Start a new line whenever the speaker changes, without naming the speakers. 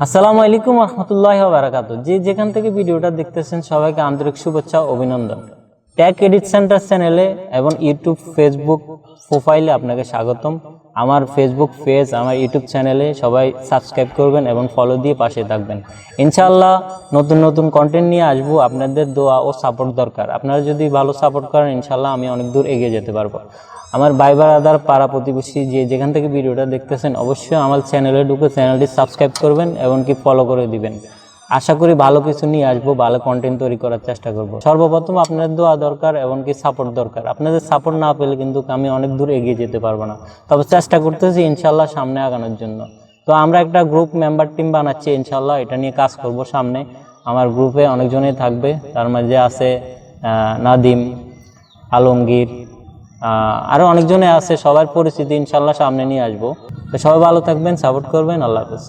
আসসালামু আলাইকুম রহমতুল্লাহি ওয়া বারাকাতুহু। যে যেখান থেকে ভিডিওটা দেখতেছেন সবাইকে আন্তরিক শুভেচ্ছা ও অভিনন্দন। টেক এডিট সেন্টার চ্যানেলে এবং ইউটিউব ফেসবুক প্রোফাইলে আপনাকে স্বাগতম। আমার ফেসবুক পেজ, আমার ইউটিউব চ্যানেলে সবাই সাবস্ক্রাইব করবেন এবং ফলো দিয়ে পাশে থাকবেন। ইনশাআল্লাহ নতুন নতুন কন্টেন্ট নিয়ে আসবো। আপনাদের দোয়া ও সাপোর্ট দরকার। আপনারা যদি ভালো সাপোর্ট করেন ইনশাআল্লাহ আমি অনেক দূর এগিয়ে যেতে পারবো। আমার ভাই ব্রাদার, পাড়া প্রতিবেশী যে যেখান থেকে ভিডিওটা দেখতেছেন অবশ্যই আমার চ্যানেলে ঢুকে চ্যানেলটি সাবস্ক্রাইব করবেন এবং কি ফলো করে দিবেন। আশা করি ভালো কিছু নিয়ে আসবো, ভালো কন্টেন্ট তৈরি করার চেষ্টা করব। সর্বপ্রথম আপনাদের দোয়া দরকার এবং কি সাপোর্ট দরকার। আপনাদের সাপোর্ট না পেলে কিন্তু আমি অনেক দূর এগিয়ে যেতে পারবো না। তবে চেষ্টা করতেছি ইনশাল্লাহ সামনে আগানোর জন্য। তো আমরা একটা গ্রুপ মেম্বার টিম বানাচ্ছি, ইনশাল্লাহ এটা নিয়ে কাজ করব সামনে। আমার গ্রুপে অনেকজনই থাকবে, তার মাঝে আছে নাদিম, আলমগীর, আরও অনেকজনে আছে। সবার পরিস্থিতি ইনশাল্লাহ সামনে নিয়ে আসবো। তো সবাই ভালো থাকবেন, সাপোর্ট করবেন। আল্লাহ হাফেজ।